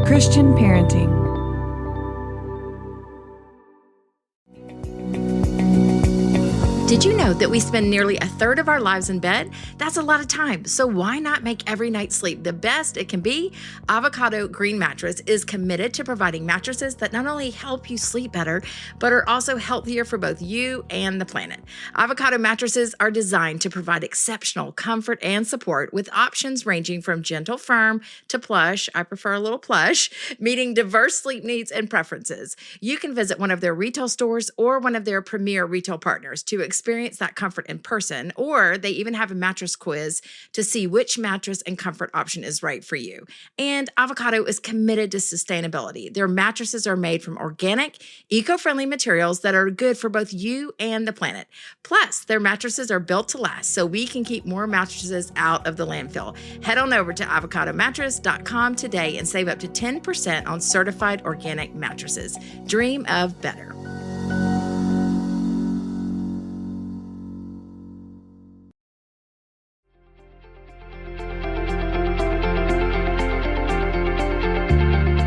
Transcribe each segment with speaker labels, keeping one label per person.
Speaker 1: Christian parenting.
Speaker 2: Did you know that we spend nearly a third of our lives in bed? That's a lot of time. So why not make every night's sleep the best it can be? Avocado Green Mattress is committed to providing mattresses that not only help you sleep better, but are also healthier for both you and the planet. Avocado mattresses are designed to provide exceptional comfort and support with options ranging from gentle firm to plush. I prefer a little plush, meeting diverse sleep needs and preferences. You can visit one of their retail stores or one of their premier retail partners to experience that comfort in person, or they even have a mattress quiz to see which mattress and comfort option is right for you. And Avocado is committed to sustainability. Their mattresses are made from organic, eco-friendly materials that are good for both you and the planet. Plus, their mattresses are built to last, so we can keep more mattresses out of the landfill. Head on over to avocadomattress.com today and save up to 10% on certified organic mattresses. Dream of better.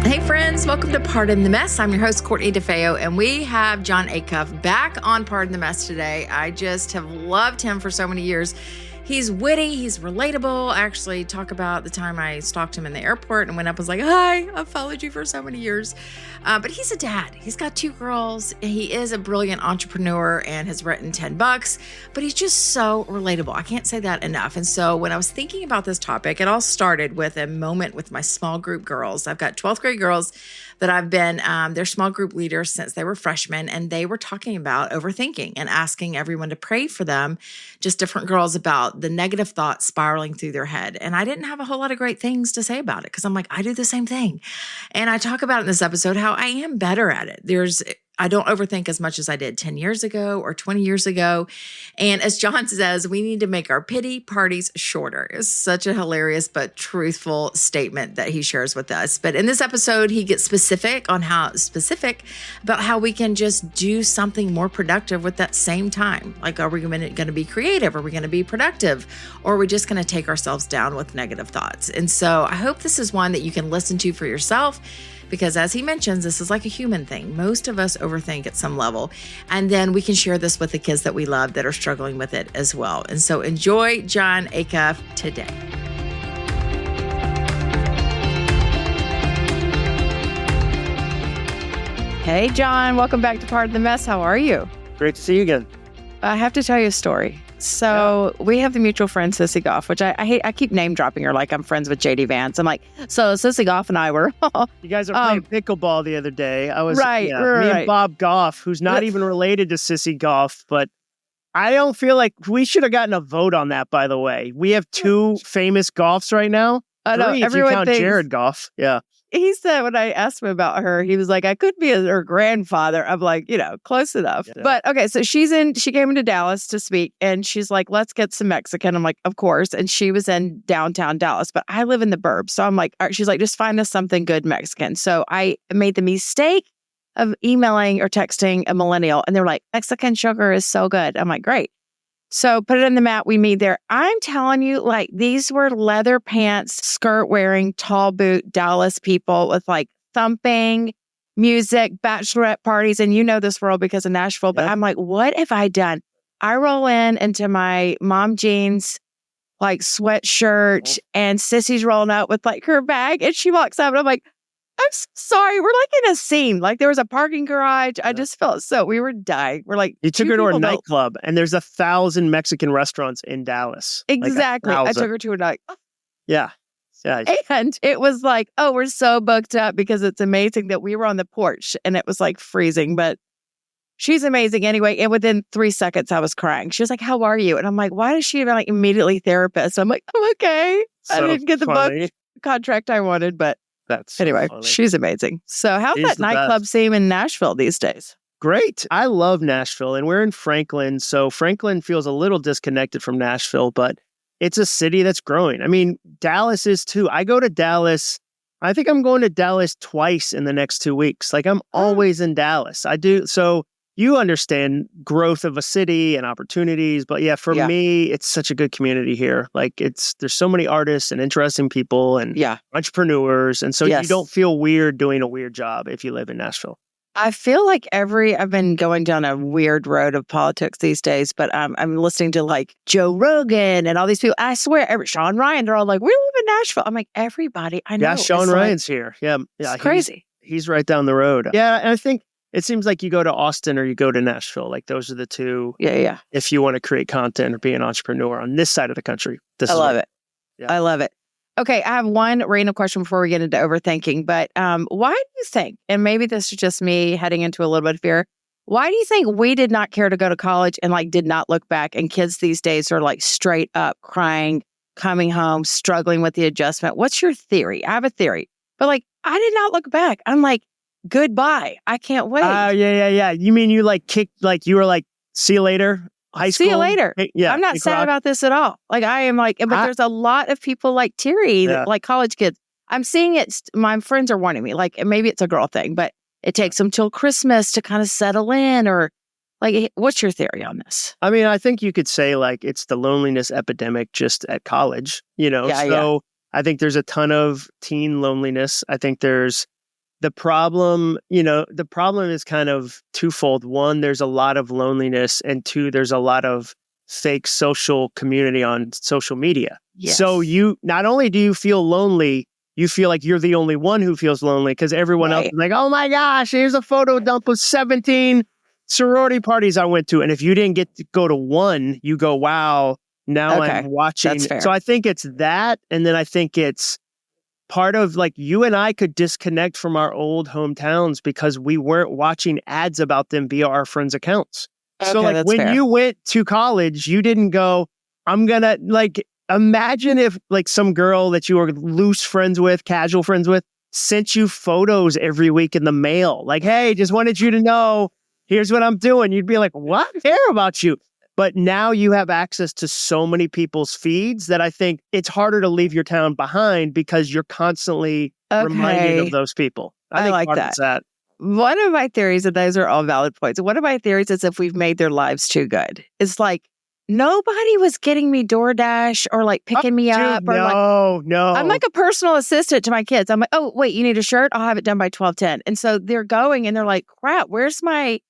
Speaker 2: Hey friends, welcome to Pardon the Mess. I'm your host, Courtney DeFeo, and we have Jon Acuff back on Pardon the Mess today. I just have loved him for so many years. He's witty, he's relatable. I actually talk about the time I stalked him in the airport and went up and was like, hi, I've followed you for so many years. But he's a dad. He's got 2 girls. He is a brilliant entrepreneur and has written 10 books, but he's just so relatable. I can't say that enough. And so when I was thinking about this topic, it all started with a moment with my small group girls. I've got 12th grade girls that I've been their small group leaders since they were freshmen, and they were talking about overthinking and asking everyone to pray for them, just different girls, about the negative thoughts spiraling through their head. And I didn't have a whole lot of great things to say about it because I'm like, I do the same thing. And I talk about in this episode how I am better at it. I don't overthink as much as I did 10 years ago or 20 years ago. And as Jon says, we need to make our pity parties shorter. It's such a hilarious but truthful statement that he shares with us. But in this episode, he gets specific about how we can just do something more productive with that same time. Like, are we going to be creative? Are we going to be productive? Or are we just going to take ourselves down with negative thoughts? And so I hope this is one that you can listen to for yourself, because as he mentions, this is like a human thing. Most of us overthink at some level. And then we can share this with the kids that we love that are struggling with it as well. And so enjoy Jon Acuff today. Hey, Jon, welcome back to Pardon the Mess. How are you?
Speaker 3: Great to see you again.
Speaker 2: I have to tell you a story. So we have the mutual friend, Sissy Goff, which I hate. I keep name dropping her like I'm friends with JD Vance. I'm like, so Sissy Goff and I were.
Speaker 3: You guys are playing pickleball the other day. I was
Speaker 2: right.
Speaker 3: Me and Bob Goff, who's not even related to Sissy Goff, but I don't feel like we should have gotten a vote on that, by the way. We have 2 famous Goffs right now.
Speaker 2: I know.
Speaker 3: 3 if you count Jared Goff. Yeah.
Speaker 2: He said when I asked him about her, he was like, I could be her grandfather. I'm like, close enough. Yeah. But okay, so she came into Dallas to speak, and she's like, let's get some Mexican. I'm like, of course. And she was in downtown Dallas, but I live in the burbs. So I'm like, all right, she's like, just find us something good Mexican. So I made the mistake of emailing or texting a millennial, and they're like, Mexican sugar is so good. I'm like, great. So put it in the map. We meet there. I'm telling you, like, these were leather pants, skirt wearing, tall boot Dallas people with like thumping music, bachelorette parties. And you know this world because of Nashville. But I'm like, what have I done? I roll into my mom jeans, like sweatshirt, and Sissy's rolling out with like her bag. And she walks up and I'm like, I'm so sorry. We're like in a scene. Like there was a parking garage. I just felt we were dying. We're like,
Speaker 3: you took her to a nightclub, and there's 1,000 Mexican restaurants in Dallas.
Speaker 2: Exactly.
Speaker 3: Like
Speaker 2: I took her to a night.
Speaker 3: Yeah.
Speaker 2: And it was like, oh, we're so booked up because it's amazing that we were on the porch and it was like freezing, but she's amazing anyway. And within 3 seconds, I was crying. She was like, how are you? And I'm like, why does she like immediately therapist? I'm like, I'm okay. I didn't get the book contract I wanted, but anyway, she's amazing. So how's that nightclub scene in Nashville these days?
Speaker 3: Great. I love Nashville, and we're in Franklin. So Franklin feels a little disconnected from Nashville, but it's a city that's growing. I mean, Dallas is too. I go to Dallas. I think I'm going to Dallas twice in the next 2 weeks. Like I'm always in Dallas. I do. So you understand growth of a city and opportunities. But yeah, for me, it's such a good community here. Like there's so many artists and interesting people and entrepreneurs. And so you don't feel weird doing a weird job if you live in Nashville.
Speaker 1: I feel like I've been going down a weird road of politics these days, but I'm listening to like Joe Rogan and all these people. I swear, Sean Ryan, they're all like, we live in Nashville. I'm like, everybody I know.
Speaker 3: Yeah, Sean Ryan's here. Yeah.
Speaker 1: It's crazy.
Speaker 3: He's right down the road. Yeah. And I think it seems like you go to Austin or you go to Nashville. Like those are the two.
Speaker 1: Yeah.
Speaker 3: If you want to create content or be an entrepreneur on this side of the country.
Speaker 1: I love it. Yeah. I love it. Okay, I have one random question before we get into overthinking, but why do you think, and maybe this is just me heading into a little bit of fear, why do you think we did not care to go to college and like did not look back, and kids these days are like straight up crying, coming home, struggling with the adjustment? What's your theory? I have a theory, but like I did not look back. I'm like, goodbye. I can't wait.
Speaker 3: Yeah. You mean you like kicked, like you were like, see you later? High school.
Speaker 1: See you later.
Speaker 3: Yeah,
Speaker 1: I'm not sad about this at all. Like I am like, but there's a lot of people like teary, like college kids. I'm seeing it. My friends are warning me, like maybe it's a girl thing, but it takes them till Christmas to kind of settle in, or like, what's your theory on this?
Speaker 3: I mean, I think you could say like it's the loneliness epidemic just at college, I think there's a ton of teen loneliness. I think there's the problem is kind of twofold. One, there's a lot of loneliness, and two, there's a lot of fake social community on social media.
Speaker 1: Yes.
Speaker 3: So you, not only do you feel lonely, you feel like you're the only one who feels lonely because everyone else is like, oh my gosh, here's a photo dump of 17 sorority parties I went to. And if you didn't get to go to one, you go, wow, now I'm watching.
Speaker 1: That's fair.
Speaker 3: So I think it's that. And then I think it's part of like you and I could disconnect from our old hometowns because we weren't watching ads about them via our friends' accounts. So like when you went to college, you didn't go, I'm gonna like, imagine if like some girl that you were loose friends with, casual friends with, sent you photos every week in the mail. Like, hey, just wanted you to know, here's what I'm doing. You'd be like, what? I care about you. But now you have access to so many people's feeds that I think it's harder to leave your town behind because you're constantly reminded of those people. I think
Speaker 1: like that. One of my theories, and those are all valid points, one of my theories is if we've made their lives too good. It's like, nobody was getting me DoorDash or like picking me up. Or
Speaker 3: no.
Speaker 1: I'm like a personal assistant to my kids. I'm like, oh, wait, you need a shirt? I'll have it done by 12:10. And so they're going and they're like, crap, where's my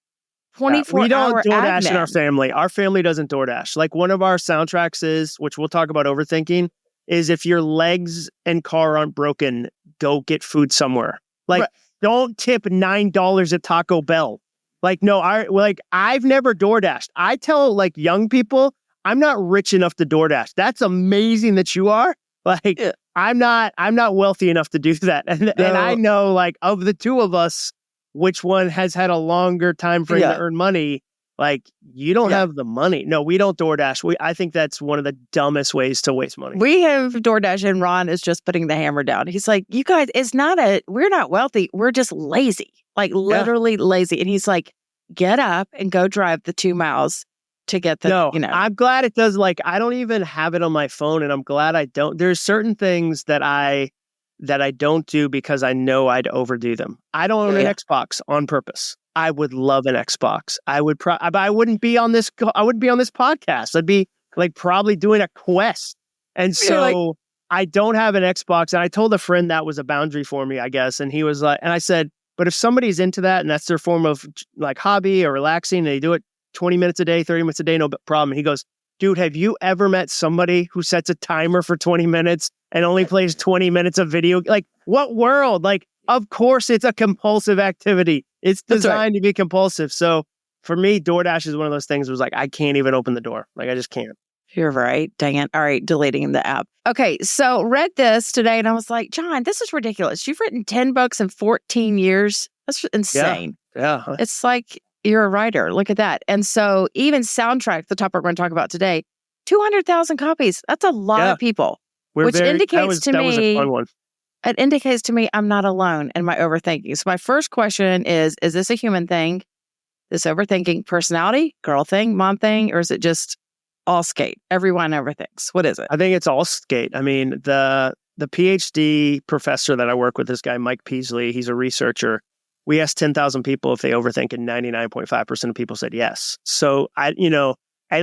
Speaker 1: 24-hour
Speaker 3: We don't DoorDash
Speaker 1: admin?
Speaker 3: in our family. Our family doesn't DoorDash. Like one of our soundtracks is, which we'll talk about overthinking, is if your legs and car aren't broken, go get food somewhere. Like don't tip $9 at Taco Bell. Like, no, I've never DoorDashed. I tell like young people, I'm not rich enough to DoorDash. That's amazing that you are. Like, I'm not wealthy enough to do that. And I know like of the two of us, which one has had a longer time frame to earn money. Like you don't have the money. No, we don't DoorDash. I think that's one of the dumbest ways to waste money.
Speaker 1: We have DoorDash and Ron is just putting the hammer down. He's like, you guys, we're not wealthy. We're just lazy, like literally lazy. And he's like, get up and go drive the 2 miles to get the,
Speaker 3: I'm glad it does. Like, I don't even have it on my phone and I'm glad I don't. There's certain things that I don't do because I know I'd overdo them. I don't own an Xbox on purpose. I would love an Xbox. I wouldn't be on this. I wouldn't be on this podcast. I'd be like probably doing a quest. And so I don't have an Xbox. And I told a friend that was a boundary for me, I guess. And he was like, and I said, but if somebody's into that and that's their form of like hobby or relaxing, and they do it 20 minutes a day, 30 minutes a day, no problem. He goes, dude, have you ever met somebody who sets a timer for 20 minutes and only plays 20 minutes of video? Like, what world? Like, of course, it's a compulsive activity. It's designed to be compulsive. So for me, DoorDash is one of those things where it's like, I can't even open the door. Like, I just can't.
Speaker 1: You're right. Dang it. All right. Deleting the app. Okay. So read this today and I was like, John, this is ridiculous. You've written 10 books in 14 years. That's insane.
Speaker 3: Yeah.
Speaker 1: It's like you're a writer. Look at that. And so even soundtrack, the topic we're going to talk about today, 200,000 copies. That's a lot of people, indicates to me,
Speaker 3: that was a fun one.
Speaker 1: It indicates to me I'm not alone in my overthinking. So my first question is this a human thing? This overthinking personality, girl thing, mom thing, or is it just all skate? Everyone overthinks. What is it?
Speaker 3: I think it's all skate. I mean, the PhD professor that I work with, this guy, Mike Peasley, he's a researcher. we asked 10,000 people if they overthink, and 99.5% of people said yes. So at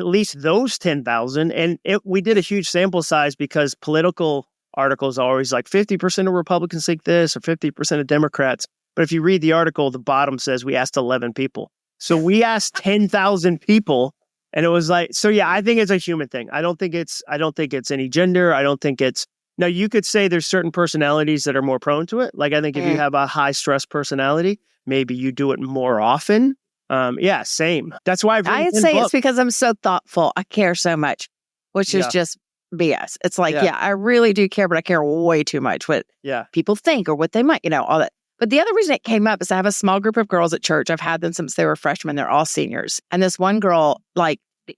Speaker 3: least those 10,000, and we did a huge sample size because political articles are always like 50% of Republicans think this or 50% of Democrats. But if you read the article, the bottom says we asked 11 people. So we asked 10,000 people, and it was like, so yeah, I think it's a human thing. I don't think it's any gender. I don't think it's, now you could say there's certain personalities that are more prone to it. Like I think if you have a high stress personality, maybe you do it more often. Yeah, same. That's why
Speaker 1: I'd say it's because I'm so thoughtful. I care so much, which is just BS. It's like, I really do care, but I care way too much what people think or what they might, all that. But the other reason it came up is I have a small group of girls at church. I've had them since they were freshmen. They're all seniors. And this one girl,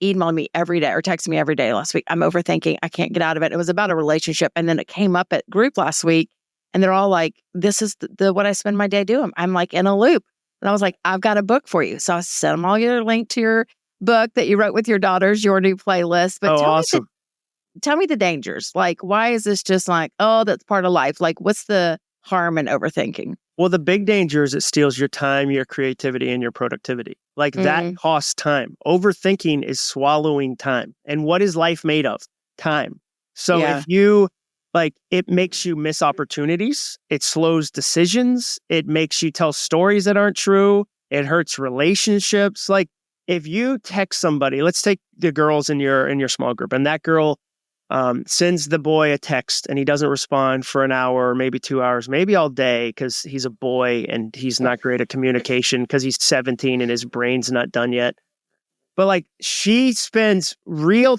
Speaker 1: emailed me every day or texted me every day last week. I'm overthinking. I can't get out of it. It was about a relationship. And then it came up at group last week. And they're all like, this is what I spend my day doing. I'm like in a loop. And I was like, I've got a book for you. So I sent them all your link to your book that you wrote with your daughters, your new playlist. But
Speaker 3: awesome.
Speaker 1: Tell me the dangers. Like, why is this just like, oh, that's part of life? Like, what's the harm in overthinking?
Speaker 3: Well, the big danger is it steals your time, your creativity, and your productivity. Like that costs time. Overthinking is swallowing time. And what is life made of? Time. So if you, it makes you miss opportunities. It slows decisions. It makes you tell stories that aren't true. It hurts relationships. Like if you text somebody, let's take the girls in your small group, and that girl sends the boy a text and he doesn't respond for an hour or maybe 2 hours, maybe all day because he's a boy and he's not great at communication because he's 17 and his brain's not done yet. But she spends her real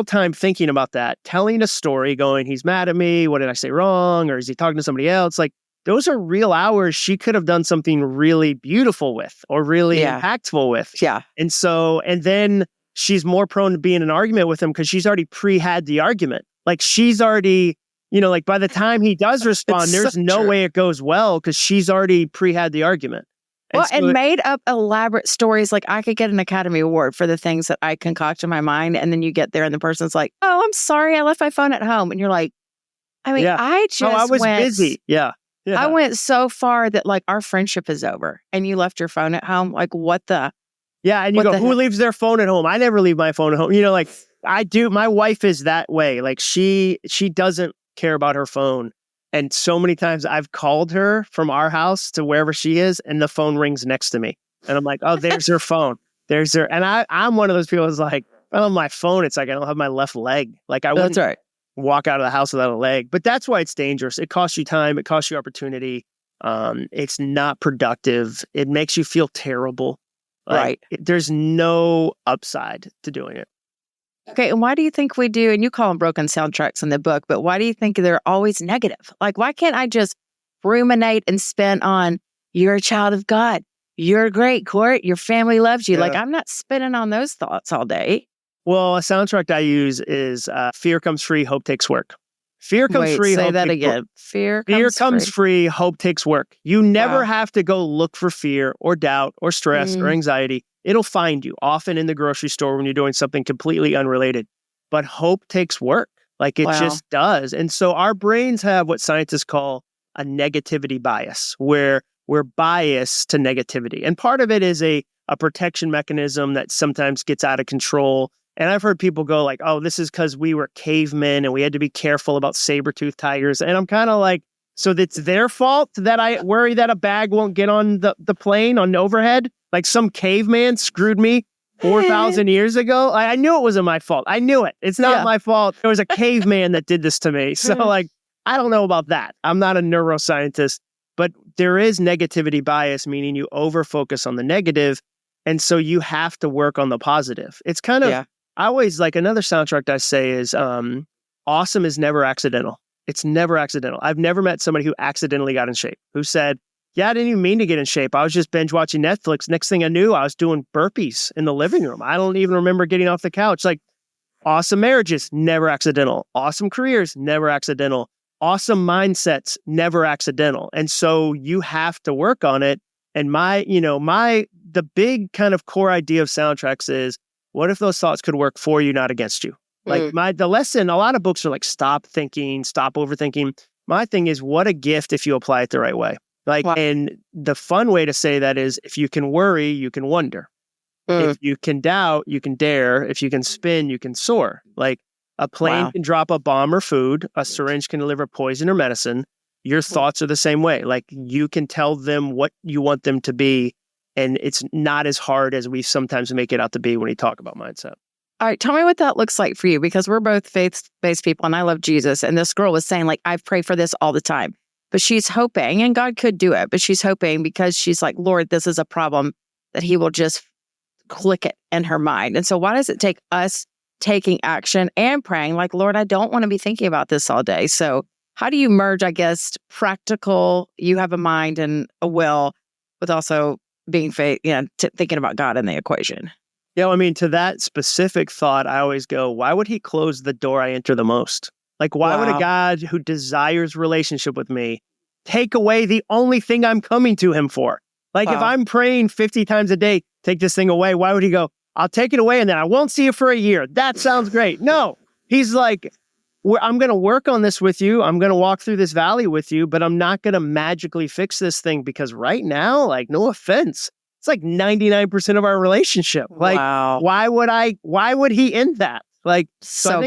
Speaker 3: time thinking about that, telling a story, going, he's mad at me. What did I say wrong? Or is he talking to somebody else? Those are real hours she could have done something really beautiful with or really impactful with.
Speaker 1: Yeah.
Speaker 3: And then she's more prone to be in an argument with him because she's already had the argument. She's already, by the time he does respond, there's no way it goes well because she's already had the argument.
Speaker 1: And made up elaborate stories. I could get an Academy Award for the things that I concoct in my mind. And then you get there and the person's like, oh, I'm sorry, I left my phone at home. And you're like, I was
Speaker 3: busy. Yeah.
Speaker 1: I went so far that our friendship is over and you left your phone at home. What the?
Speaker 3: Yeah, and you go, who leaves their phone at home? I never leave my phone at home. I do. My wife is that way. She doesn't care about her phone. And so many times I've called her from our house to wherever she is, and the phone rings next to me. And I'm like, oh, there's her phone. There's her. And I'm one of those people who's like, on my phone, it's like I don't have my left leg. I wouldn't walk out of the house without a leg. But that's why it's dangerous. It costs you time. It costs you opportunity. It's not productive. It makes you feel terrible.
Speaker 1: Right.
Speaker 3: There's no upside to doing it.
Speaker 1: Okay. And why do you think we do, and you call them broken soundtracks in the book, but why do you think they're always negative? Why can't I just ruminate and spin on, you're a child of God. You're great, Court. Your family loves you. I'm not spinning on those thoughts all day.
Speaker 3: Well, a soundtrack I use is Fear Comes Free, Hope Takes Work. Fear comes free.
Speaker 1: Say that again. Fear
Speaker 3: comes free. Hope takes work. You never have to go look for fear or doubt or stress or anxiety. It'll find you, often in the grocery store when you're doing something completely unrelated. But hope takes work. Just does. And so our brains have what scientists call a negativity bias, where we're biased to negativity. And part of it is a protection mechanism that sometimes gets out of control. And I've heard people go oh, this is because we were cavemen and we had to be careful about saber-toothed tigers. And I'm kind of like, so it's their fault that I worry that a bag won't get on the plane on overhead? Some caveman screwed me 4,000 years ago? I knew it wasn't my fault. I knew it. It's not my fault. There was a caveman that did this to me. So I don't know about that. I'm not a neuroscientist, but there is negativity bias, meaning you over-focus on the negative. And so you have to work on the positive. It's kind of... I always another soundtrack I say is awesome is never accidental. It's never accidental. I've never met somebody who accidentally got in shape, who said, yeah, I didn't even mean to get in shape. I was just binge watching Netflix. Next thing I knew, I was doing burpees in the living room. I don't even remember getting off the couch. Awesome marriages, never accidental. Awesome careers, never accidental. Awesome mindsets, never accidental. And so you have to work on it. And the big kind of core idea of soundtracks is, what if those thoughts could work for you, not against you? The lesson, a lot of books are stop thinking, stop overthinking. My thing is, what a gift if you apply it the right way. Like,
Speaker 1: Wow.
Speaker 3: and the fun way to say that is if you can worry, you can wonder. If you can doubt, you can dare. If you can spin, you can soar. Like a plane can drop a bomb or food. A syringe can deliver poison or medicine. Your thoughts are the same way. Like you can tell them what you want them to be. And it's not as hard as we sometimes make it out to be when we talk about mindset.
Speaker 1: All right, tell me what that looks like for you, because we're both faith-based people and I love Jesus. And this girl was saying, like, I've prayed for this all the time. But she's hoping, and God could do it, but she's hoping because she's like, Lord, this is a problem, that he will just click it in her mind. And so why does it take us taking action and praying like, Lord, I don't want to be thinking about this all day? So how do you merge, I guess, practical, you have a mind and a will, with also being faith, thinking about God in the equation?
Speaker 3: Yeah, I mean, to that specific thought, I always go, why would he close the door I enter the most? Like, why would a God who desires relationship with me take away the only thing I'm coming to him for? Like, if I'm praying 50 times a day, take this thing away, why would he go, I'll take it away and then I won't see you for a year? That sounds great. No, he's like, I'm going to work on this with you. I'm going to walk through this valley with you, but I'm not going to magically fix this thing because right now, like, no offense, it's like 99% of our relationship. Like, why would he end that? Like, so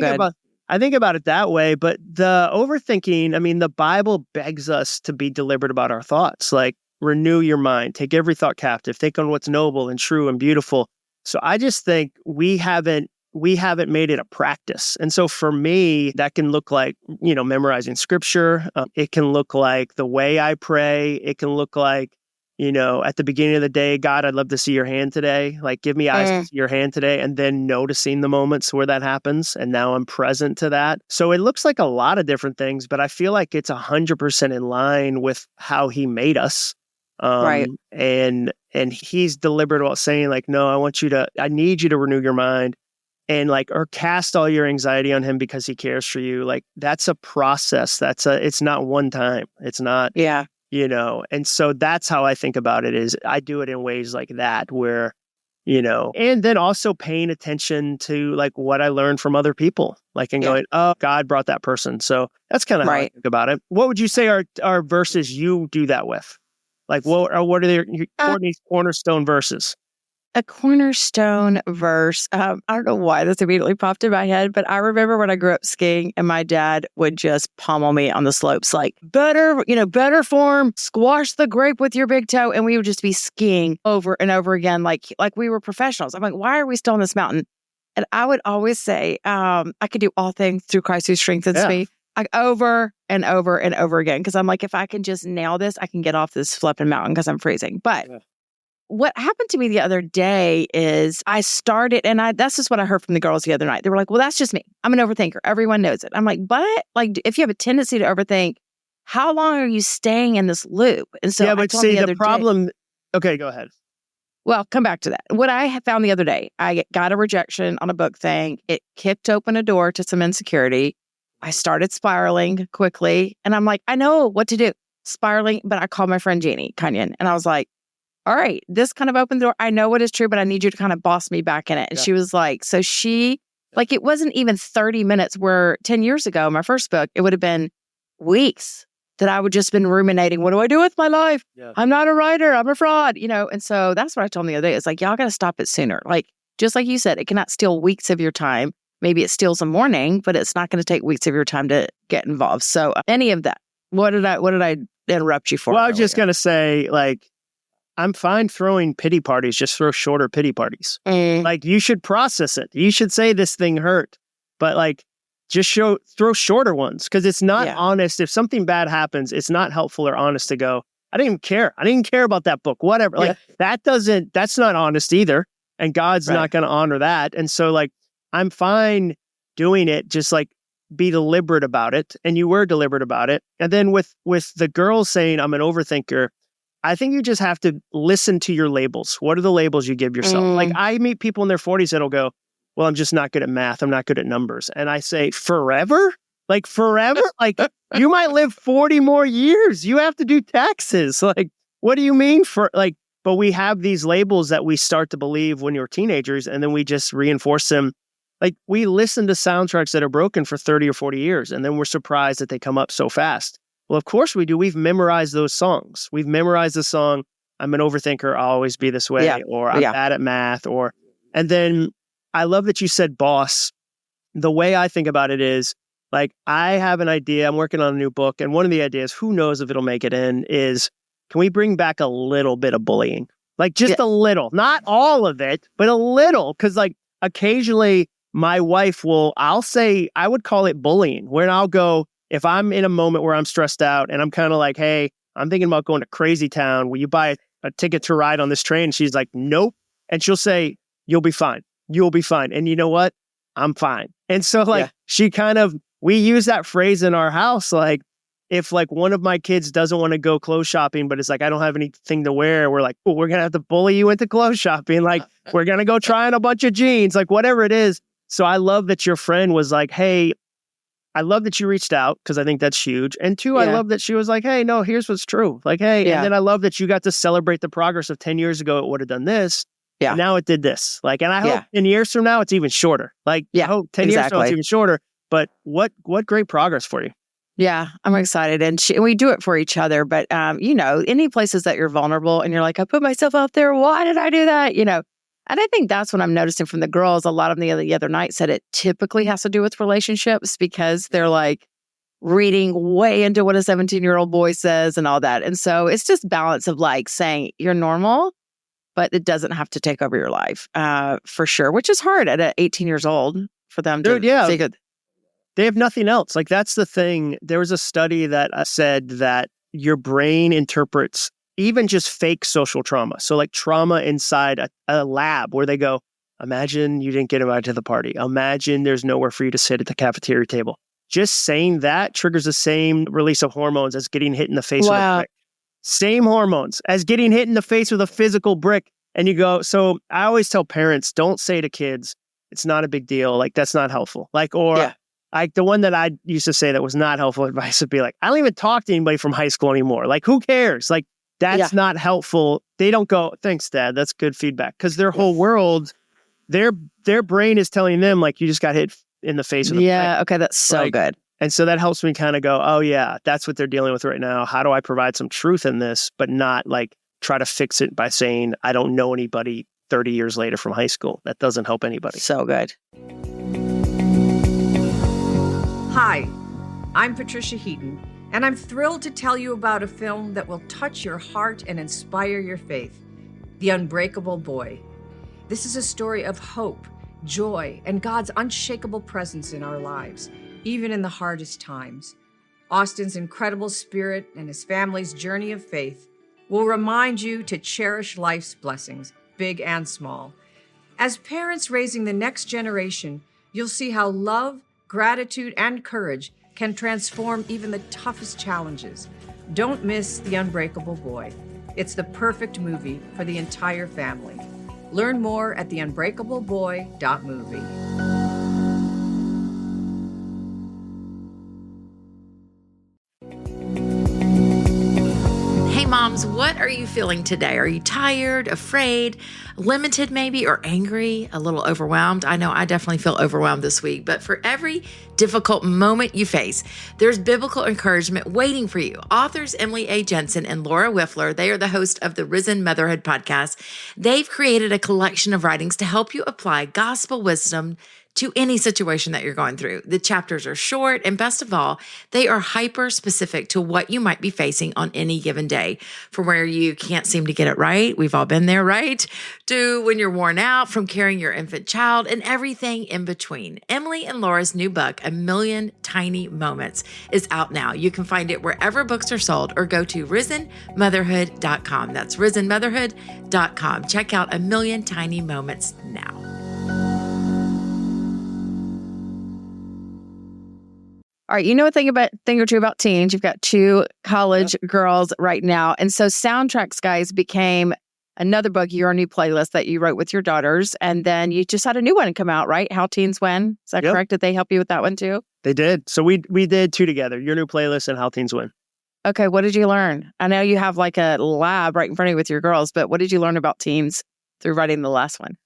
Speaker 3: I think about it that way, but the overthinking, I mean, the Bible begs us to be deliberate about our thoughts. Like, renew your mind, take every thought captive, think on what's noble and true and beautiful. So I just think we haven't made it a practice. And so for me, that can look like, memorizing scripture. It can look like the way I pray. It can look like, at the beginning of the day, God, I'd love to see your hand today. Like, give me eyes to see your hand today. And then noticing the moments where that happens. And now I'm present to that. So it looks like a lot of different things, but I feel like it's 100% in line with how he made us. And he's deliberate about saying, like, no, I need you to renew your mind and like, or cast all your anxiety on him because he cares for you. Like, that's a process. It's not one time. It's not, and so that's how I think about it is I do it in ways like that where, and then also paying attention to like what I learned from other people, like, and going, oh, God brought that person. So that's kind of how I think about it. What would you say are verses you do that with? Like, what are your Courtney's cornerstone verses?
Speaker 1: A cornerstone verse. I don't know why this immediately popped in my head, but I remember when I grew up skiing and my dad would just pummel me on the slopes, like, better form, squash the grape with your big toe. And we would just be skiing over and over again, like we were professionals. I'm like, why are we still on this mountain? And I would always say, I could do all things through Christ who strengthens me. Like over and over and over again. Cause I'm like, if I can just nail this, I can get off this flipping mountain because I'm freezing. But what happened to me the other day is I started, and that's just what I heard from the girls the other night. They were like, well, that's just me. I'm an overthinker. Everyone knows it. I'm like, but like, if you have a tendency to overthink, how long are you staying in this loop? And so
Speaker 3: but see, the problem. Okay, go ahead.
Speaker 1: Well, come back to that. What I found the other day, I got a rejection on a book thing. It kicked open a door to some insecurity. I started spiraling quickly, and I'm like, I know what to do. Spiraling, but I called my friend Jeannie Cunyon, and I was like, all right, this kind of opened the door. I know what is true, but I need you to kind of boss me back in it. And she was like, so it wasn't even 30 minutes where 10 years ago, my first book, it would have been weeks that I would just been ruminating. What do I do with my life? Yeah. I'm not a writer. I'm a fraud, And so that's what I told them the other day. It's like, y'all got to stop it sooner. Like, just like you said, it cannot steal weeks of your time. Maybe it steals a morning, but it's not going to take weeks of your time to get involved. So any of that, what did I interrupt you for?
Speaker 3: Well, I was just going to say, like, I'm fine throwing pity parties, just throw shorter pity parties. Like, you should process it. You should say this thing hurt, but like, just throw shorter ones because it's not honest. If something bad happens, it's not helpful or honest to go, I didn't even care. I didn't care about that book, whatever. Like that's not honest either. And God's not going to honor that. And so like, I'm fine doing it, just like be deliberate about it. And you were deliberate about it. And then with the girls saying I'm an overthinker, I think you just have to listen to your labels. What are the labels you give yourself? Like, I meet people in their 40s that'll go, well, I'm just not good at math. I'm not good at numbers. And I say, forever? Like, forever? Like, you might live 40 more years. You have to do taxes. Like, what do you mean but we have these labels that we start to believe when you're teenagers, and then we just reinforce them. Like, we listen to soundtracks that are broken for 30 or 40 years, and then we're surprised that they come up so fast. Well, of course we do. We've memorized those songs. We've memorized the song, I'm an overthinker, I'll always be this way, or I'm bad at math, and then I love that you said boss. The way I think about it is, like, I have an idea, I'm working on a new book, and one of the ideas, who knows if it'll make it in, is can we bring back a little bit of bullying? Like, just a little, not all of it, but a little. Because, like, occasionally my wife I'll say, I would call it bullying, where I'll go, if I'm in a moment where I'm stressed out and I'm kind of like, hey, I'm thinking about going to Crazy Town, will you buy a ticket to ride on this train? And she's like, nope. And she'll say, you'll be fine. You'll be fine. And you know what? I'm fine. And so, like, she kind of, we use that phrase in our house, like, if like one of my kids doesn't want to go clothes shopping, but it's like, I don't have anything to wear, we're like, oh, we're going to have to bully you into clothes shopping. Like, we're going to go try on a bunch of jeans, like whatever it is. So I love that your friend was like, hey, I love that you reached out, because I think that's huge. And two, I love that she was like, hey, no, here's what's true. Like, hey, and then I love that you got to celebrate the progress of 10 years ago. It would have done this. Yeah. And now it did this. Like, and I hope 10 years from now, it's even shorter. Like, I hope 10 years from now, it's even shorter. But what great progress for you.
Speaker 1: Yeah, I'm excited. And we do it for each other. But, any places that you're vulnerable and you're like, I put myself out there. Why did I do that? And I think that's what I'm noticing from the girls. A lot of them the other night said it typically has to do with relationships, because they're like reading way into what a 17-year-old boy says and all that. And so it's just balance of like saying you're normal, but it doesn't have to take over your life, for sure, which is hard at 18 years old for them to take it.
Speaker 3: They have nothing else. Like, that's the thing. There was a study that said that your brain interprets even just fake social trauma. So like trauma inside a lab where they go, imagine you didn't get invited to the party. Imagine there's nowhere for you to sit at the cafeteria table. Just saying that triggers the same release of hormones as getting hit in the face with a brick. Same hormones as getting hit in the face with a physical brick. And you go, so I always tell parents, don't say to kids, it's not a big deal. Like, that's not helpful. Like, like the one that I used to say that was not helpful advice would be like, I don't even talk to anybody from high school anymore. Like, who cares? Like, that's not helpful. They don't go, thanks, Dad. That's good feedback. Because their whole world, their brain is telling them, like, you just got hit in the face with a brick.
Speaker 1: Okay, that's so good.
Speaker 3: And so that helps me kind of go, oh yeah, that's what they're dealing with right now. How do I provide some truth in this, but not like try to fix it by saying, I don't know anybody 30 years later from high school. That doesn't help anybody.
Speaker 1: So good.
Speaker 4: Hi, I'm Patricia Heaton, and I'm thrilled to tell you about a film that will touch your heart and inspire your faith, The Unbreakable Boy. This is a story of hope, joy, and God's unshakable presence in our lives, even in the hardest times. Austin's incredible spirit and his family's journey of faith will remind you to cherish life's blessings, big and small. As parents raising the next generation, you'll see how love, gratitude, and courage can transform even the toughest challenges. Don't miss The Unbreakable Boy. It's the perfect movie for the entire family. Learn more at theunbreakable.boy.movie.
Speaker 2: Hey moms, what are you feeling today? Are you tired, afraid, limited maybe, or angry, a little overwhelmed? I know I definitely feel overwhelmed this week, but for every difficult moment you face, there's biblical encouragement waiting for you. Authors Emily A. Jensen and Laura Wiffler, they are the host of the Risen Motherhood podcast. They've created a collection of writings to help you apply gospel wisdom to any situation that you're going through. The chapters are short, and best of all, they are hyper specific to what you might be facing on any given day. From where you can't seem to get it right, we've all been there, right? To when you're worn out from carrying your infant child and everything in between. Emily and Laura's new book, A Million Tiny Moments, is out now. You can find it wherever books are sold or go to risenmotherhood.com. That's risenmotherhood.com. Check out A Million Tiny Moments now.
Speaker 1: All right, you know a thing or two about teens. You've got two college girls right now. And so Soundtracks, guys, became another book, your new playlist that you wrote with your daughters. And then you just had a new one come out, right? How Teens Win. Is that correct? Did they help you with that one too?
Speaker 3: They did. So we did two together, your new playlist and How Teens Win.
Speaker 1: Okay, what did you learn? I know you have like a lab right in front of you with your girls, but what did you learn about teens through writing the last one?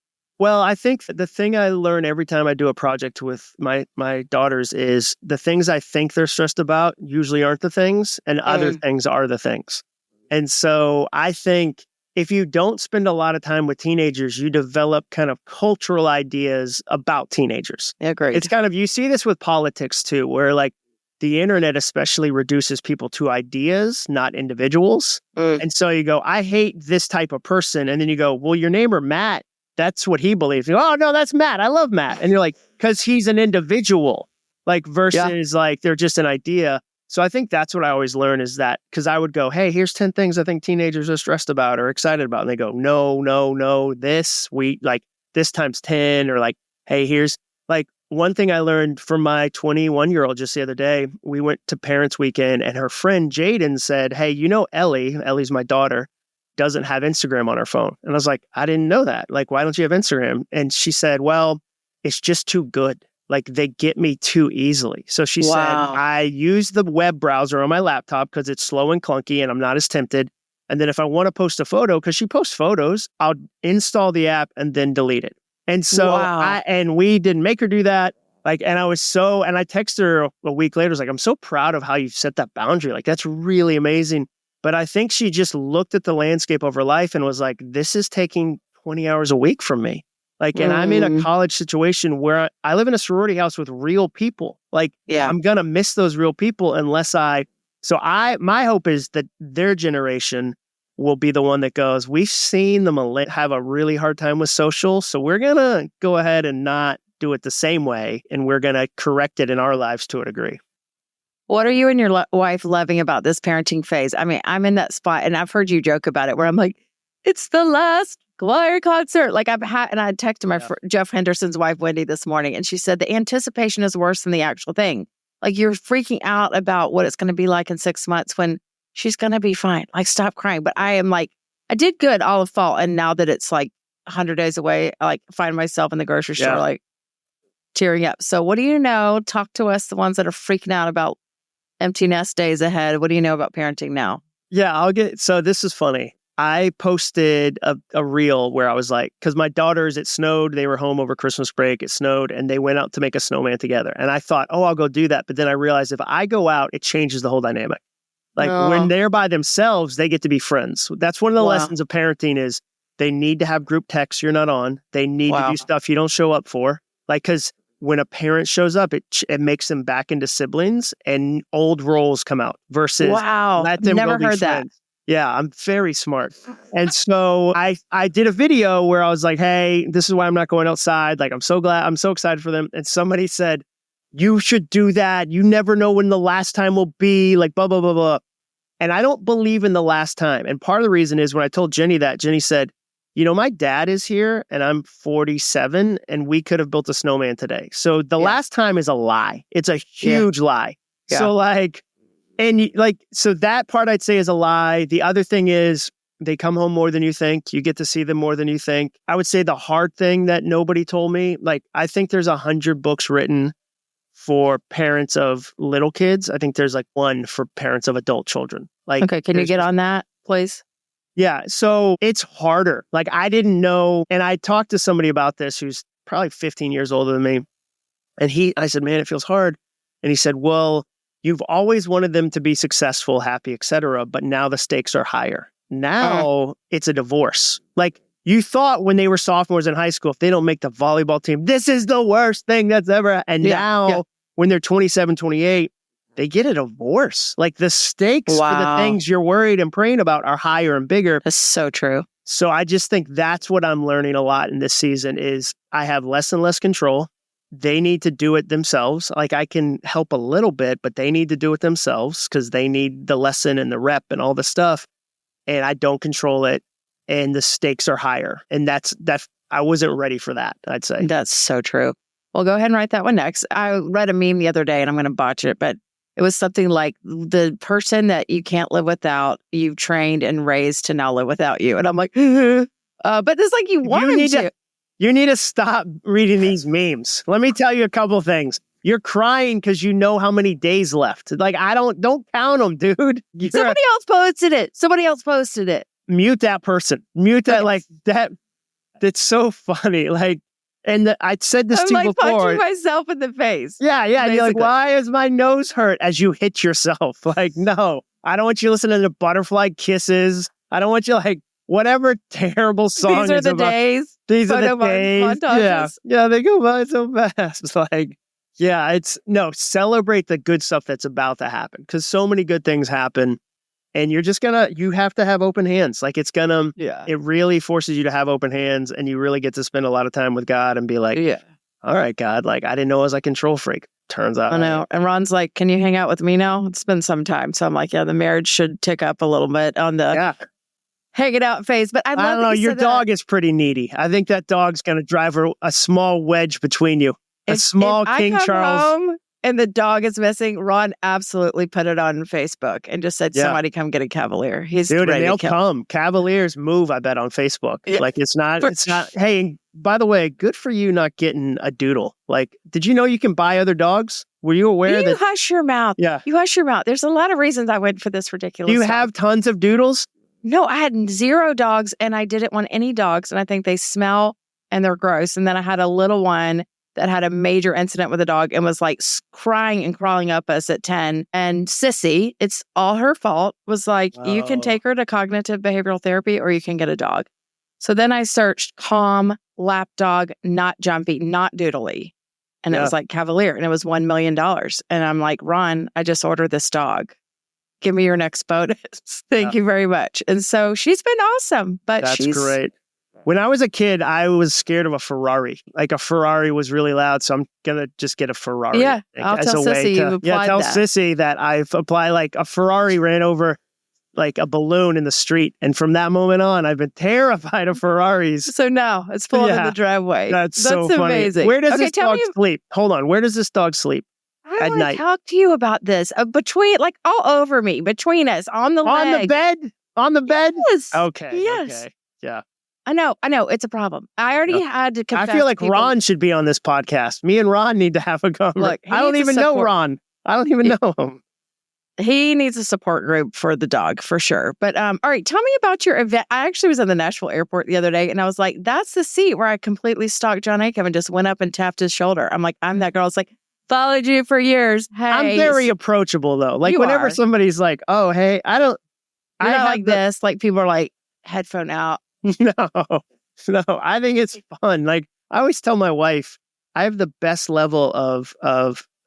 Speaker 3: Well, I think the thing I learn every time I do a project with my daughters is the things I think they're stressed about usually aren't the things, and other things are the things. And so I think if you don't spend a lot of time with teenagers, you develop kind of cultural ideas about teenagers.
Speaker 1: Yeah, great.
Speaker 3: It's kind of, you see this with politics too, where like the internet especially reduces people to ideas, not individuals. And so you go, I hate this type of person. And then you go, well, your neighbor, Matt, that's what he believes. You go, oh, no, that's Matt. I love Matt. And you're like, because he's an individual, like versus like they're just an idea. So I think that's what I always learn is that, because I would go, hey, here's 10 things I think teenagers are stressed about or excited about. And they go, no, this times 10, or like, hey, here's like one thing I learned from my 21-year-old just the other day. We went to Parents Weekend and her friend Jaden said, hey, Ellie's my daughter, doesn't have Instagram on her phone. And I was like, I didn't know that. Like, why don't you have Instagram? And she said, well, it's just too good. Like, they get me too easily. So she said, I use the web browser on my laptop because it's slow and clunky and I'm not as tempted. And then if I want to post a photo, because she posts photos, I'll install the app and then delete it. And so and we didn't make her do that. Like, and I texted her a week later. I was like, I'm so proud of how you've set that boundary. Like, that's really amazing. But I think she just looked at the landscape of her life and was like, this is taking 20 hours a week from me. Like, and I'm in a college situation where I live in a sorority house with real people. Like, I'm going to miss those real people unless my hope is that their generation will be the one that goes, we've seen them have a really hard time with social. So we're going to go ahead and not do it the same way. And we're going to correct it in our lives to a degree.
Speaker 1: What are you and your wife loving about this parenting phase? I mean, I'm in that spot and I've heard you joke about it where I'm like, it's the last choir concert. Like and I texted my Jeff Henderson's wife, Wendy, this morning, and she said the anticipation is worse than the actual thing. Like, you're freaking out about what it's going to be like in 6 months when she's going to be fine. Like, stop crying. But I am like, I did good all of fall. And now that it's like 100 days away, I like find myself in the grocery store, like tearing up. So what do you know? Talk to us, the ones that are freaking out about empty nest days ahead. What do you know about parenting now?
Speaker 3: Yeah, so this is funny. I posted a reel where I was like, because my daughters, it snowed. They were home over Christmas break. It snowed and they went out to make a snowman together. And I thought, I'll go do that. But then I realized if I go out, it changes the whole dynamic. Like when they're by themselves, they get to be friends. That's one of the lessons of parenting is they need to have group texts you're not on. They need to do stuff you don't show up for. Like, because when a parent shows up, it makes them back into siblings and old roles come out versus let them
Speaker 1: never
Speaker 3: go
Speaker 1: heard
Speaker 3: be friends. Yeah, I'm very smart. And so I did a video where I was like, hey, this is why I'm not going outside. Like, I'm so excited for them. And somebody said, you should do that. You never know when the last time will be, like, blah, blah, blah, blah. And I don't believe in the last time. And part of the reason is when I told Jenny that, Jenny said, my dad is here and I'm 47 and we could have built a snowman today. So the last time is a lie. It's a huge lie. Yeah. So that part I'd say is a lie. The other thing is they come home more than you think. You get to see them more than you think. I would say the hard thing that nobody told me, like, I think there's 100 books written for parents of little kids. I think there's like one for parents of adult children. Like,
Speaker 1: okay, can you get on that, please?
Speaker 3: Yeah. So it's harder. Like, I didn't know. And I talked to somebody about this who's probably 15 years older than me. And I said, man, it feels hard. And he said, well, you've always wanted them to be successful, happy, etc. But now the stakes are higher. Now it's a divorce. Like, you thought when they were sophomores in high school, if they don't make the volleyball team, this is the worst thing that's ever. And now when they're 27, 28, they get a divorce. Like, the stakes for the things you're worried and praying about are higher and bigger.
Speaker 1: That's so true.
Speaker 3: So I just think that's what I'm learning a lot in this season is I have less and less control. They need to do it themselves. Like, I can help a little bit, but they need to do it themselves because they need the lesson and the rep and all the stuff. And I don't control it. And the stakes are higher. And that's I wasn't ready for that, I'd say.
Speaker 1: That's so true. Well, go ahead and write that one next. I read a meme the other day and I'm going to botch it, but it was something like the person that you can't live without, you've trained and raised to now live without you. And I'm like, but it's like you want to.
Speaker 3: You need to stop reading these memes. Let me tell you a couple of things. You're crying because you know how many days left. Like, don't count them, dude.
Speaker 1: Somebody else posted it. Mute
Speaker 3: that person. Mute that, like that. It's so funny. Like, and I said this
Speaker 1: I'm
Speaker 3: to you
Speaker 1: like
Speaker 3: before.
Speaker 1: punching myself in the face.
Speaker 3: Yeah. And you're like,
Speaker 1: basically.
Speaker 3: why is my nose hurt as you hit yourself? Like, no, I don't want you listening to Butterfly Kisses. I don't want you like, whatever terrible song
Speaker 1: These are
Speaker 3: is
Speaker 1: the
Speaker 3: about.
Speaker 1: days.
Speaker 3: These are the
Speaker 1: Photo
Speaker 3: days.
Speaker 1: montages.
Speaker 3: Yeah, they go by so fast. It's like, yeah, celebrate the good stuff that's about to happen because so many good things happen. And you're just you have to have open hands. Like it really forces you to have open hands and you really get to spend a lot of time with God and be like, all right, God, like I didn't know I was a control freak. Turns out.
Speaker 1: I know. And Ron's like, can you hang out with me now? It's been some time. So I'm like, yeah, the marriage should tick up a little bit on the hanging out phase. But I
Speaker 3: don't know. Your dog is pretty needy. I think that dog's going to drive a small wedge between you.
Speaker 1: If King Charles. Home and the dog is missing, Ron absolutely put it on Facebook and just said, somebody come get a Cavalier. He's
Speaker 3: Dude,
Speaker 1: ready
Speaker 3: and they'll
Speaker 1: to kill.
Speaker 3: come. Cavaliers move, I bet, on Facebook. Yeah. Like it's not, hey, by the way, good for you not getting a doodle. Like, did you know you can buy other dogs? Were you aware that?
Speaker 1: You hush your mouth.
Speaker 3: Yeah.
Speaker 1: You hush your mouth. There's a lot of reasons I went for this ridiculous
Speaker 3: Do you have tons of doodles?
Speaker 1: No, I had 0 dogs and I didn't want any dogs. And I think they smell and they're gross. And then I had a little one that had a major incident with a dog and was like crying and crawling up us at 10. And Sissy, it's all her fault, was like, you can take her to cognitive behavioral therapy or you can get a dog. So then I searched calm, lap dog, not jumpy, not doodly. And it was like Cavalier and it was $1 million. And I'm like, Ron, I just ordered this dog. Give me your next bonus. Thank you very much. And so she's been awesome. But
Speaker 3: That's great. When I was a kid, I was scared of a Ferrari. Like a Ferrari was really loud, so I'm gonna just get a Ferrari.
Speaker 1: Yeah, I'll tell Sissy you've applied
Speaker 3: tell
Speaker 1: that.
Speaker 3: Sissy that I've applied. Like a Ferrari ran over like a balloon in the street, and from that moment on, I've been terrified of Ferraris.
Speaker 1: So now it's pulling in the driveway.
Speaker 3: That's so funny.
Speaker 1: Amazing.
Speaker 3: Where does this dog sleep? Hold on. Where does this dog sleep?
Speaker 1: I want to talk to you about this. Between, like, all over me, between us, on the leg.
Speaker 3: On the bed?
Speaker 1: Yes.
Speaker 3: Okay.
Speaker 1: Yes.
Speaker 3: Okay. Yeah.
Speaker 1: I know. It's a problem. I already had to confess.
Speaker 3: I feel like Ron should be on this podcast. Me and Ron need to have a conversation.
Speaker 1: Look,
Speaker 3: I don't even know Ron. I don't even know him.
Speaker 1: He needs a support group for the dog, for sure. But all right, tell me about your event. I actually was in the Nashville airport the other day, and I was like, that's the seat where I completely stalked Jon Acuff and just went up and tapped his shoulder. I'm like, I'm that girl. It's like, followed you for years. Hey.
Speaker 3: I'm very approachable, though. Like, whenever somebody's like, oh, hey, I don't.
Speaker 1: You're not like this. Like, people are like, headphone out.
Speaker 3: No, I think it's fun. Like, I always tell my wife, I have the best level of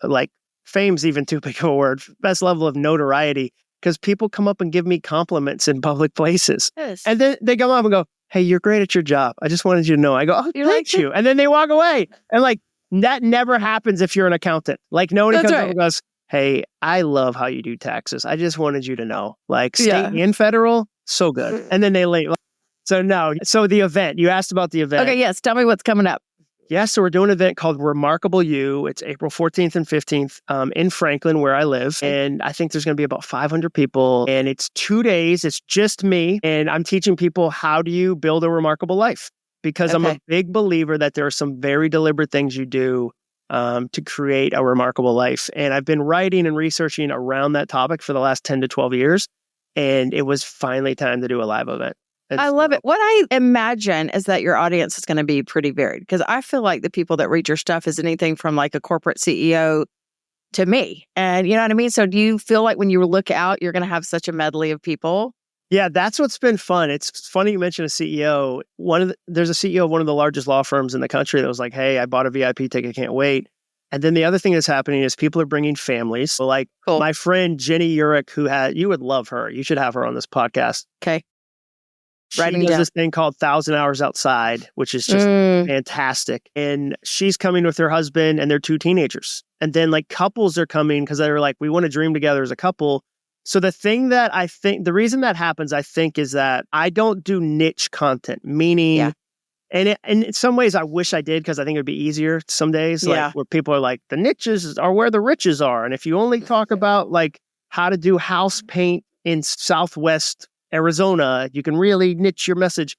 Speaker 3: like, fame's even too big of a word, best level of notoriety, because people come up and give me compliments in public places.
Speaker 1: Yes.
Speaker 3: And then they come up and go, hey, you're great at your job. I just wanted you to know. I go, oh, thank you. And then they walk away. And like, that never happens if you're an accountant. Like, nobody comes up and goes, hey, I love how you do taxes. I just wanted you to know. Like, state and federal, so good. And then they leave. So no. So the event, you asked about the event.
Speaker 1: Okay, yes. Tell me what's coming up.
Speaker 3: Yes, so we're doing an event called Remarkable You. It's April 14th and 15th in Franklin, where I live. And I think there's going to be about 500 people. And it's 2 days. It's just me. And I'm teaching people, how do you build a remarkable life? Because I'm a big believer that there are some very deliberate things you do to create a remarkable life. And I've been writing and researching around that topic for the last 10 to 12 years. And it was finally time to do a live event.
Speaker 1: I love it. What I imagine is that your audience is going to be pretty varied, because I feel like the people that read your stuff is anything from like a corporate CEO to me. And you know what I mean? So do you feel like when you look out, you're going to have such a medley of people?
Speaker 3: Yeah, that's what's been fun. It's funny you mentioned a CEO. There's a CEO of one of the largest law firms in the country that was like, hey, I bought a VIP ticket, can't wait. And then the other thing that's happening is people are bringing families. So like my friend Jenny Urich, you would love her. You should have her on this podcast.
Speaker 1: Okay.
Speaker 3: She does this thing called 1,000 Hours Outside, which is just fantastic. And she's coming with her husband and their 2 teenagers. And then like couples are coming because they're like, we want to dream together as a couple. So the reason that happens, I think, is that I don't do niche content, meaning, and in some ways I wish I did, because I think it would be easier some days, like where people are like, the niches are where the riches are. And if you only talk about like how to do house paint in Southwest Arizona, you can really niche your message.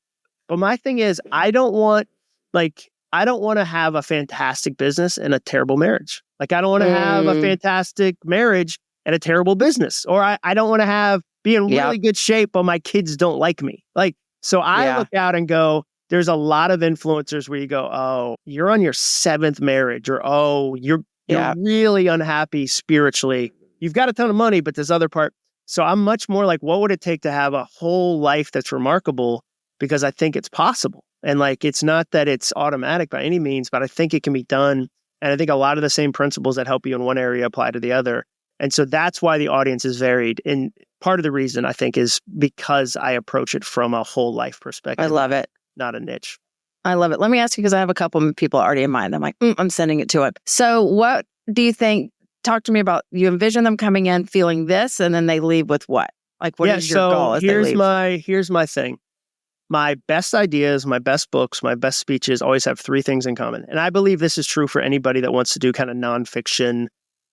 Speaker 3: But my thing is, I don't want to have a fantastic business and a terrible marriage. Like, I don't want to have a fantastic marriage and a terrible business. Or I don't want to be in really good shape, but my kids don't like me. Like, so I look out and go, there's a lot of influencers where you go, oh, you're on your 7th marriage, or oh, you're really unhappy spiritually. You've got a ton of money, but this other part. So I'm much more like, what would it take to have a whole life that's remarkable? Because I think it's possible. And like, it's not that it's automatic by any means, but I think it can be done. And I think a lot of the same principles that help you in one area apply to the other. And so that's why the audience is varied. And part of the reason, I think, is because I approach it from a whole life perspective.
Speaker 1: I love it.
Speaker 3: Not a niche.
Speaker 1: I love it. Let me ask you, because I have a couple of people already in mind. I'm like, I'm sending it to it. So what do you think? Talk to me about, you envision them coming in feeling this, and then they leave with what? Like, what is your goal as they leave?
Speaker 3: Here's my thing. My best ideas, my best books, my best speeches always have 3 things in common. And I believe this is true for anybody that wants to do kind of nonfiction,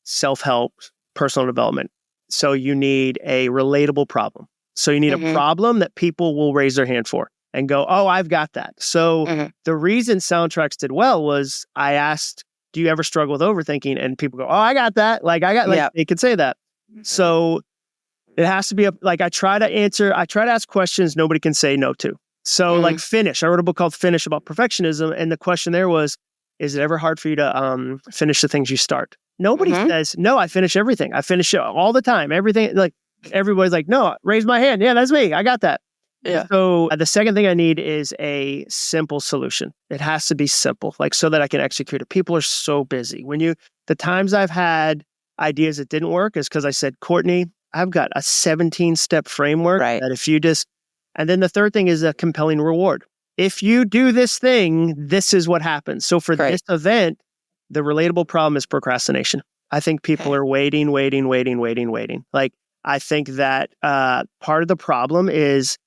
Speaker 3: self-help, personal development. So you need a relatable problem. So you need a problem that people will raise their hand for and go, oh, I've got that. So the reason soundtracks did well was I asked, do you ever struggle with overthinking? And people go, oh, I got that. They could say that. So it has to be I try to ask questions nobody can say no to. So like Finish, I wrote a book called Finish about perfectionism. And the question there was, is it ever hard for you to finish the things you start? Nobody says, no, I finish everything. I finish it all the time. Everything, like everybody's like, no, raise my hand. Yeah, that's me. I got that. Yeah. So the second thing I need is a simple solution. It has to be simple, like so that I can execute it. People are so busy. The times I've had ideas that didn't work is because I said, Courtney, I've got a 17-step framework that if you just, and then the third thing is a compelling reward. If you do this thing, this is what happens. So for this event, the relatable problem is procrastination. I think people are waiting. Like, I think that part of the problem is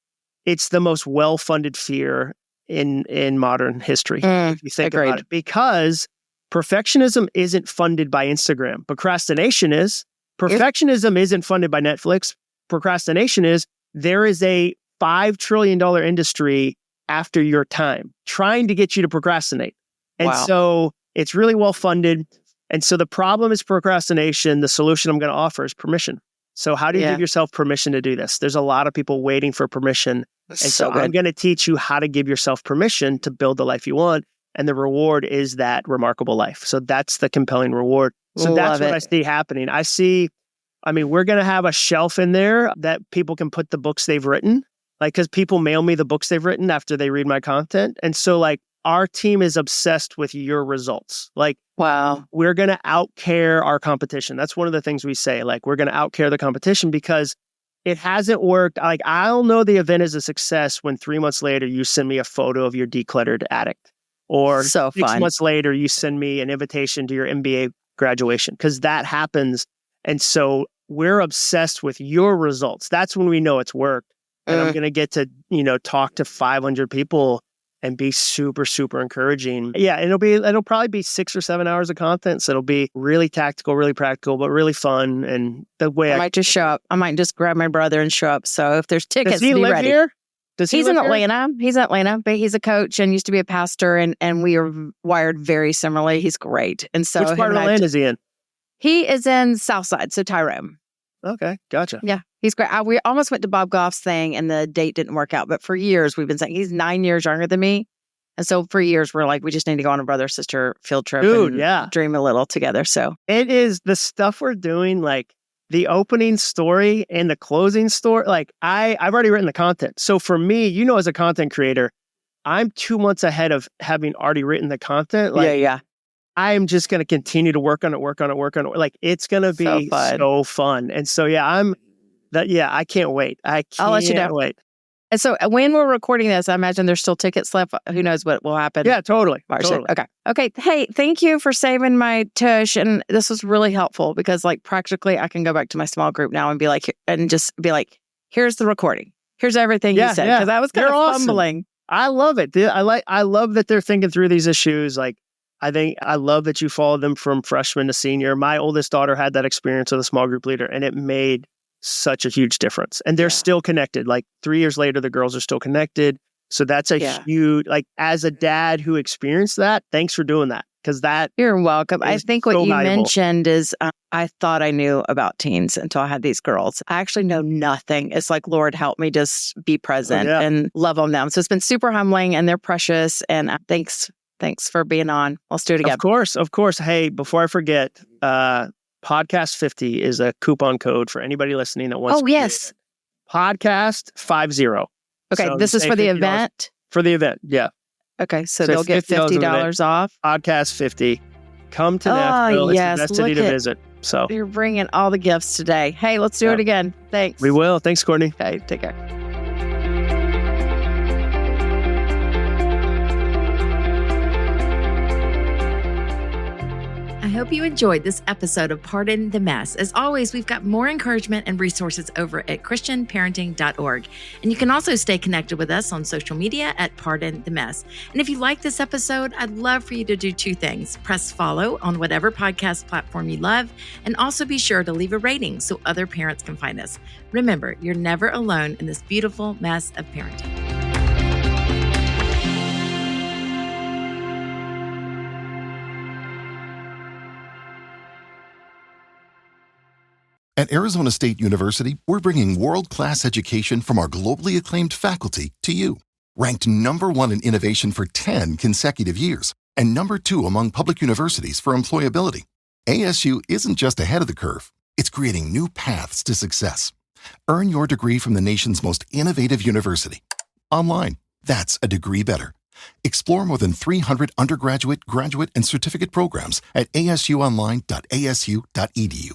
Speaker 3: it's the most well-funded fear in modern history, if you think about it, because perfectionism isn't funded by Instagram. Procrastination is. Perfectionism isn't funded by Netflix. Procrastination is. There is a $5 trillion industry after your time trying to get you to procrastinate. And so it's really well funded. And so the problem is procrastination. The solution I'm going to offer is permission. So how do you give yourself permission to do this? There's a lot of people waiting for permission. And so I'm going to teach you how to give yourself permission to build the life you want. And the reward is that remarkable life. So that's the compelling reward. So that's what I see happening. We're going to have a shelf in there that people can put the books they've written. Like, because people mail me the books they've written after they read my content. And so like our team is obsessed with your results. Like, we're going to outcare our competition. That's one of the things we say. Like, we're going to outcare the competition because it hasn't worked. Like, I'll know the event is a success when 3 months later you send me a photo of your decluttered attic. Or 6 months later you send me an invitation to your MBA graduation, because that happens. And so we're obsessed with your results. That's when we know it's worked. And I'm going to get to, talk to 500 people and be super, super encouraging. Yeah, it'll probably be 6 or 7 hours of content. So it'll be really tactical, really practical, but really fun. And the way
Speaker 1: I might just show up. I might just grab my brother and show up. So if there's tickets,
Speaker 3: does he live
Speaker 1: ready.
Speaker 3: Here?
Speaker 1: He's in Atlanta. He's in Atlanta, but he's a coach and used to be a pastor, and we are wired very similarly. He's great. And so
Speaker 3: which part of Atlanta is he in?
Speaker 1: He is in Southside, so Tyrone.
Speaker 3: Okay, gotcha.
Speaker 1: Yeah, he's great. We almost went to Bob Goff's thing and the date didn't work out. But for years, we've been saying he's 9 years younger than me. And so for years, we're like, we just need to go on a brother-sister field trip and dream a little together. So
Speaker 3: it is the stuff we're doing, like the opening story and the closing story. Like I've already written the content. So for me, as a content creator, I'm 2 months ahead of having already written the content. Like, I am just going to continue to work on it. Like, it's going to be so fun. And so, I can't wait.
Speaker 1: I'll let you know.
Speaker 3: Wait.
Speaker 1: And so when we're recording this, I imagine there's still tickets left. Who knows what will happen?
Speaker 3: Yeah, totally.
Speaker 1: Okay. Hey, thank you for saving my tush. And this was really helpful because like practically I can go back to my small group now and be like, here's the recording. Here's everything you said. Because I was kind of fumbling.
Speaker 3: I love it. I love that they're thinking through these issues. Like, I love that you followed them from freshman to senior. My oldest daughter had that experience with a small group leader, and it made such a huge difference. And they're still connected. Like 3 years later, the girls are still connected. So that's a huge, like, as a dad who experienced that, thanks for doing that. Because that
Speaker 1: you're welcome. I think what
Speaker 3: so
Speaker 1: you
Speaker 3: valuable.
Speaker 1: mentioned is I thought I knew about teens until I had these girls. I actually know nothing. It's like, Lord, help me just be present and love on them. So it's been super humbling and they're precious. And thanks for being on. Let's do it again.
Speaker 3: Of course. Hey, before I forget, Podcast 50 is a coupon code for anybody listening that wants to.
Speaker 1: Oh, yes.
Speaker 3: Podcast 50.
Speaker 1: Okay,
Speaker 3: So
Speaker 1: this is for the
Speaker 3: $50
Speaker 1: event?
Speaker 3: For the event, yeah.
Speaker 1: Okay, so they'll get $50 off.
Speaker 3: Podcast 50. Come to Nashville.
Speaker 1: Yes.
Speaker 3: It's the best city to visit. So
Speaker 1: you're bringing all the gifts today. Hey, let's do it again. Thanks.
Speaker 3: We will. Thanks, Courtney.
Speaker 1: Okay, take care.
Speaker 2: I hope you enjoyed this episode of Pardon the Mess. As always, we've got more encouragement and resources over at christianparenting.org. And you can also stay connected with us on social media at Pardon the Mess. And if you like this episode, I'd love for you to do two things. Press follow on whatever podcast platform you love, and also be sure to leave a rating so other parents can find us. Remember, you're never alone in this beautiful mess of parenting.
Speaker 5: At Arizona State University, we're bringing world-class education from our globally acclaimed faculty to you. Ranked #1 in innovation for 10 consecutive years and #2 among public universities for employability. ASU isn't just ahead of the curve, it's creating new paths to success. Earn your degree from the nation's most innovative university. Online, that's a degree better. Explore more than 300 undergraduate, graduate, and certificate programs at asuonline.asu.edu.